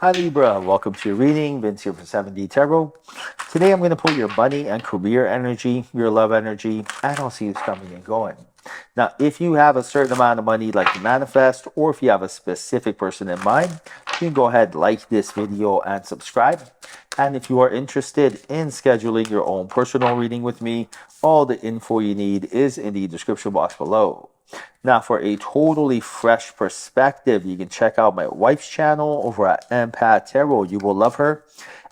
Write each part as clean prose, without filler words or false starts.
Hi Libra, welcome to your reading. Vince here for 7D Tarot. Today I'm going to pull your money and career energy, your love energy, and I'll see who's coming and going. Now, if you have a certain amount of money like to manifest, or if you have a specific person in mind, you can go ahead, like this video and subscribe. And if you are interested in scheduling your own personal reading with me, all the info you need is in the description box below. Now, for a totally fresh perspective, you can check out my wife's channel over at Empath Tarot. You will love her.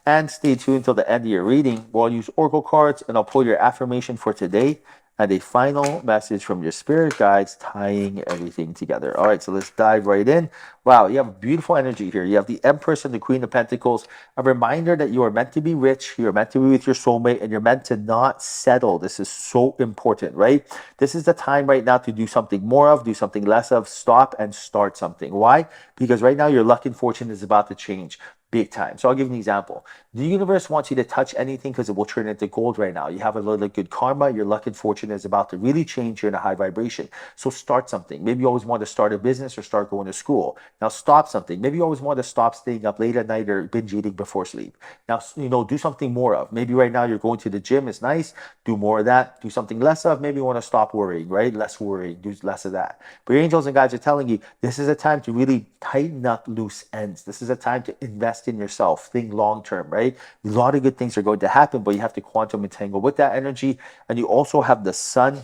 And stay tuned till the end of your reading, where I'll use oracle cards and I'll pull your affirmation for today and a final message from your spirit guides tying everything together. All right, so let's dive right in. Wow, you have beautiful energy here. You have the Empress and the Queen of Pentacles, a reminder that you are meant to be rich, you're meant to be with your soulmate, and you're meant to not settle. This is so important, right? This is the time right now to do something more of, do something less of, stop and start something. Why? Because right now your luck and fortune is about to change. Big time. So I'll give you an example. The universe wants you to touch anything because it will turn into gold right now. You have a little good karma. Your luck and fortune is about to really change. You're in a high vibration. So start something. Maybe you always want to start a business or start going to school. Now stop something. Maybe you always want to stop staying up late at night or binge eating before sleep. Now, do something more of. Maybe right now you're going to the gym. It's nice. Do more of that. Do something less of. Maybe you want to stop worrying, right? Less worrying. Do less of that. But your angels and guides are telling you this is a time to really tighten up loose ends. This is a time to invest in yourself. Think long term, right? A lot of good things are going to happen, but you have to quantum entangle with that energy. And you also have the sun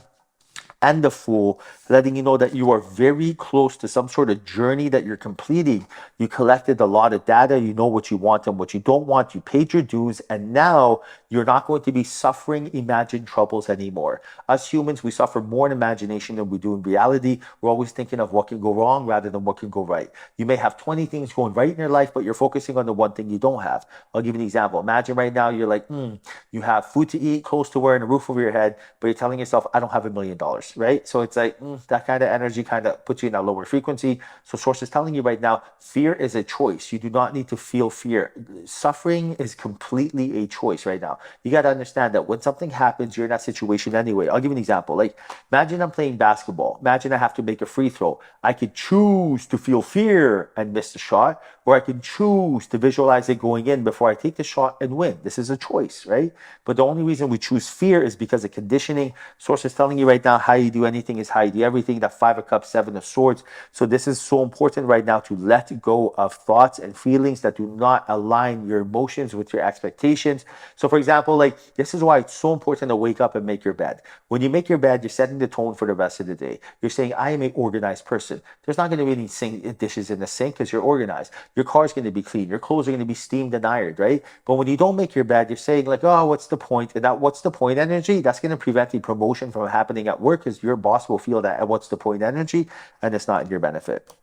and the Fool, letting you know that you are very close to some sort of journey that you're completing. You collected a lot of data. You know what you want and what you don't want. You paid your dues, and now you're not going to be suffering imagined troubles anymore. Us humans, we suffer more in imagination than we do in reality. We're always thinking of what can go wrong rather than what can go right. You may have 20 things going right in your life, but you're focusing on the one thing you don't have. I'll give you an example. Imagine right now you're like, you have food to eat, clothes to wear, and a roof over your head, but you're telling yourself, I don't have $1 million. Right? So it's like that kind of energy kind of puts you in a lower frequency. So source is telling you right now, fear is a choice. You do not need to feel fear. Suffering is completely a choice right now. You got to understand that when something happens, you're in that situation anyway. I'll give you an example. Like, imagine I'm playing basketball. Imagine I have to make a free throw. I could choose to feel fear and miss the shot, or I can choose to visualize it going in before I take the shot and win. This is a choice, right? But the only reason we choose fear is because of conditioning. Source is telling you right now, how you do anything is how you do everything. That 5 of Cups, 7 of Swords. So this is so important right now to let go of thoughts and feelings that do not align your emotions with your expectations. So for example, like, this is why it's so important to wake up and make your bed. When you make your bed, you're setting the tone for the rest of the day. You're saying, I am an organized person. There's not going to be any dishes in the sink because you're organized. Your car's going to be clean. Your clothes are going to be steamed and ironed, right? But when you don't make your bed, you're saying like, oh, what's the point? And that what's the point energy, that's going to prevent the promotion from happening at work, because your boss will feel that what's the point energy, and it's not in your benefit.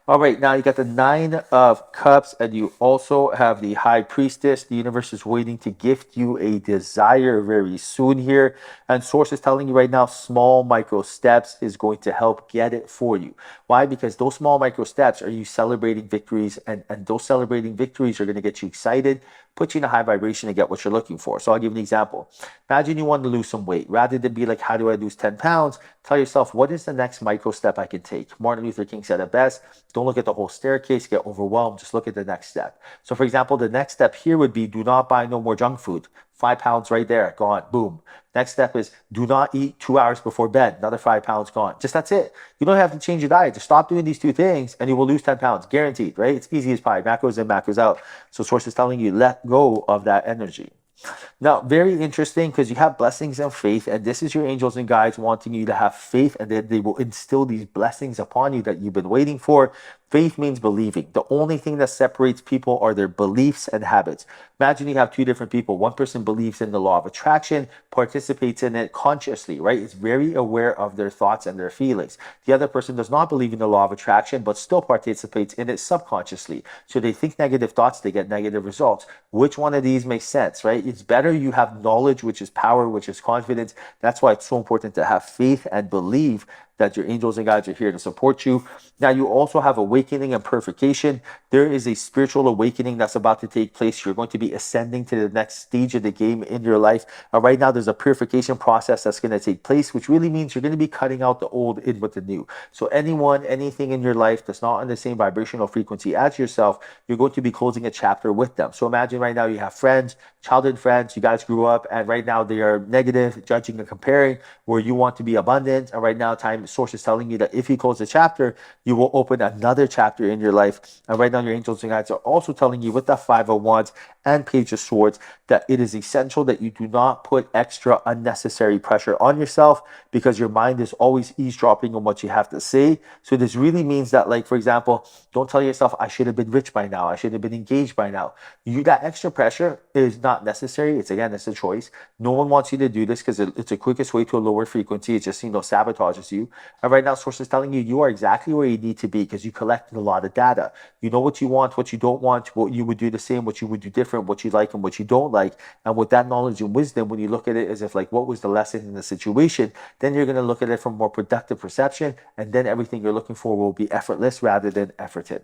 All right, now you got the 9 of Cups, and you also have the High Priestess. The universe is waiting to gift you a desire very soon here. And Source is telling you right now, small micro steps is going to help get it for you. Why? Because those small micro steps are you celebrating victories, and those celebrating victories are going to get you excited, put you in a high vibration to get what you're looking for. So I'll give you an example. Imagine you want to lose some weight. Rather than be like, how do I lose 10 pounds? Tell yourself, what is the next micro step I can take? Martin Luther King said it best. Don't look at the whole staircase, get overwhelmed. Just look at the next step. So for example, the next step here would be, do not buy no more junk food. 5 pounds right there, gone, boom. Next step is, do not eat 2 hours before bed. Another 5 pounds gone. Just that's it. You don't have to change your diet. Just stop doing these 2 things and you will lose 10 pounds. Guaranteed, right? It's easy as pie. Macros in, macros out. So Source is telling you, let go of that energy. Now, very interesting, because you have blessings and faith, and this is your angels and guides wanting you to have faith, and then they will instill these blessings upon you that you've been waiting for. Faith means believing. The only thing that separates people are their beliefs and habits. Imagine you have 2 different people. One person believes in the law of attraction, participates in it consciously, right? Is very aware of their thoughts and their feelings. The other person does not believe in the law of attraction, but still participates in it subconsciously. So they think negative thoughts, they get negative results. Which one of these makes sense, right? It's better you have knowledge, which is power, which is confidence. That's why it's so important to have faith and believe that your angels and guides are here to support you. Now, you also have awakening and purification. There is a spiritual awakening that's about to take place. You're going to be ascending to the next stage of the game in your life. Right now, there's a purification process that's going to take place, which really means you're going to be cutting out the old in with the new. So anyone, anything in your life that's not on the same vibrational frequency as yourself, you're going to be closing a chapter with them. So imagine right now you have friends, childhood friends, you guys grew up, and right now they are negative, judging and comparing, where you want to be abundant. And right now, time source is telling you that if you close the chapter, you will open another chapter in your life. And right now, your angels and guides are also telling you with that Five of Wands and Page of Swords that it is essential that you do not put extra unnecessary pressure on yourself, because your mind is always eavesdropping on what you have to say. So this really means that, like, for example, don't tell yourself, I should have been rich by now, I should have been engaged by now. That extra pressure is not necessary. It's a choice. No one wants you to do this because it's the quickest way to a lower frequency. It just, sabotages you. And right now, source is telling you are exactly where you need to be, because you collected a lot of data. You know what you want, what you don't want, what you would do the same, what you would do different, what you like and what you don't like. And with that knowledge and wisdom, when you look at it as if like, what was the lesson in the situation, then you're going to look at it from more productive perception, and then everything you're looking for will be effortless rather than efforted.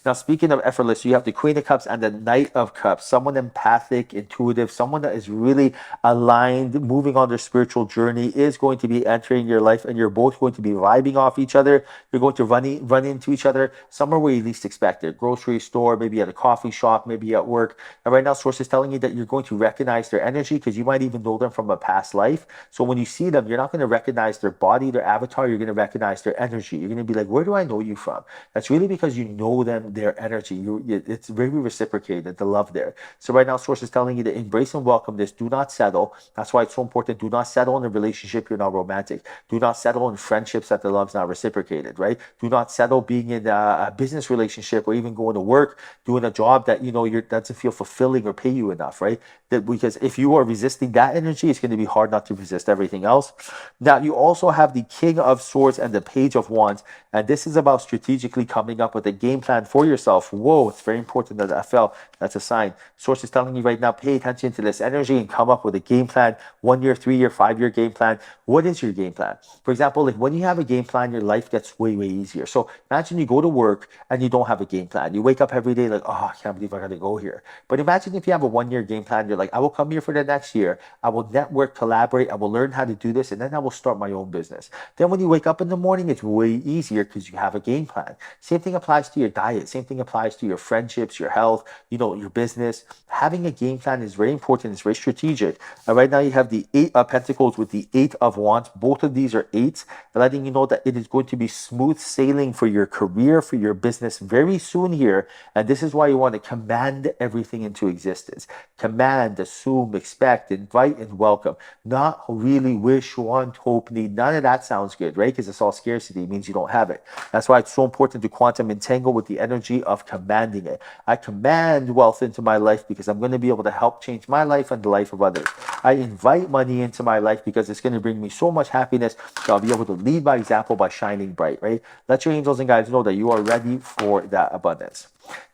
Now, speaking of effortless, you have the Queen of Cups and the Knight of Cups. Someone empathic, intuitive, someone that is really aligned, moving on their spiritual journey is going to be entering your life, and you're both going to be vibing off each other. You're going to run into each other somewhere where you least expect it. Grocery store, maybe at a coffee shop, maybe at work. And right now, source is telling you that you're going to recognize their energy, because you might even know them from a past life. So when you see them, you're not going to recognize their body, their avatar. You're going to recognize their energy. You're going to be like, where do I know you from? That's really because you know them, their energy. It's very reciprocated, the love there. So right now, source is telling you to embrace and welcome this. Do not settle. That's why it's so important. Do not settle in a relationship you're not romantic. Do not settle in friendships that the love's not reciprocated, right? Do not settle being in a business relationship, or even going to work, doing a job that doesn't feel fulfilling or pay you enough, right? Because if you are resisting that energy, it's going to be hard not to resist everything else. Now, you also have the King of Swords and the Page of Wands, and this is about strategically coming up with a game plan for yourself. Whoa, it's very important that fell. That's a sign. Source is telling you right now, pay attention to this energy and come up with a game plan. 1 year, 3 year, 5 year game plan. What is your game plan? For example, like when you have a game plan, your life gets way easier. So imagine you go to work and you don't have a game plan. You wake up every day like, oh, I can't believe I gotta go here. But imagine if you have a 1 year game plan. You're like, I will come here for the next year. I will network, collaborate. I will learn how to do this, and then I will start my own business. Then when you wake up in the morning, it's way easier because you have a game plan. Same thing applies to your diet. Same thing applies to your friendships, your health, your business. Having a game plan is very important. It's very strategic. And right now you have the Eight of Pentacles with the Eight of Wands. Both of these are eights, letting you know that it is going to be smooth sailing for your career, for your business very soon here. And this is why you want to command everything into existence. Command, assume, expect, invite, and welcome. Not really wish, want, hope, need. None of that sounds good, right? Because it's all scarcity. It means you don't have it. That's why it's so important to quantum entangle with the energy of commanding it. I command wealth into my life because I'm going to be able to help change my life and the life of others. I invite money into my life because it's going to bring me so much happiness that I'll be able to lead by example by shining bright, right? Let your angels and guides know that you are ready for that abundance.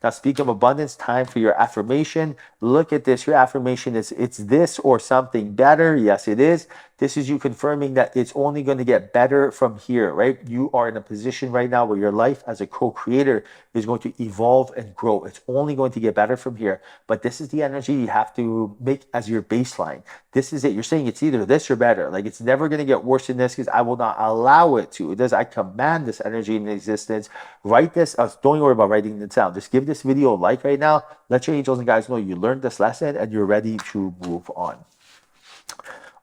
Now, speaking of abundance, time for your affirmation. Look at this. Your affirmation is, it's this or something better. Yes, it is. This is you confirming that it's only going to get better from here, right? You are in a position right now where your life as a co-creator is going to evolve and grow. It's only going to get better from here. But this is the energy you have to make as your baseline. This is it. You're saying it's either this or better. Like, it's never going to get worse than this because I will not allow it to. It does. I command this energy in existence. Write this. Don't worry about writing it down. Just give this video a like right now. Let your angels and guides know you learned this lesson and you're ready to move on.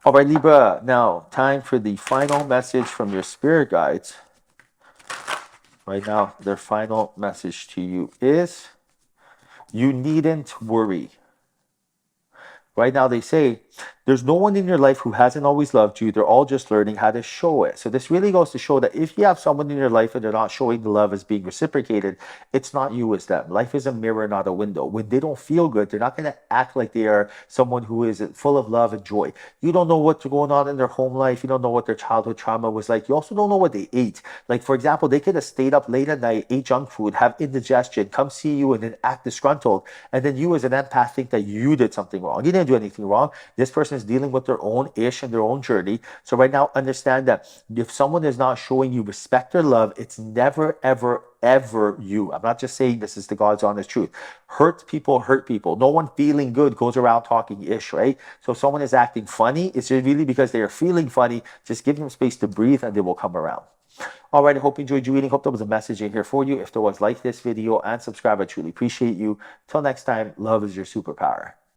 All right, Libra, now time for the final message from your spirit guides. Right now, their final message to you is, you needn't worry. Right now, they say, there's no one in your life who hasn't always loved you. They're all just learning how to show it. So this really goes to show that if you have someone in your life and they're not showing the love as being reciprocated, it's not you, it's them. Life is a mirror, not a window. When they don't feel good, they're not going to act like they are someone who is full of love and joy. You don't know what's going on in their home life. You don't know what their childhood trauma was like. You also don't know what they ate. Like, for example, they could have stayed up late at night, ate junk food, have indigestion, come see you and then act disgruntled. And then you as an empath think that you did something wrong. You didn't do anything wrong. This this person is dealing with their own ish and their own journey. So right now, understand that if someone is not showing you respect or love, it's never, ever, ever you. I'm not just saying this is the God's honest truth. Hurt people hurt people. No one feeling good goes around talking ish, right? So if someone is acting funny, it's really because they are feeling funny. Just give them space to breathe and they will come around. All right, I hope you enjoyed your reading. Hope there was a message in here for you. If there was, like this video and subscribe. I truly appreciate you. Till next time, love is your superpower.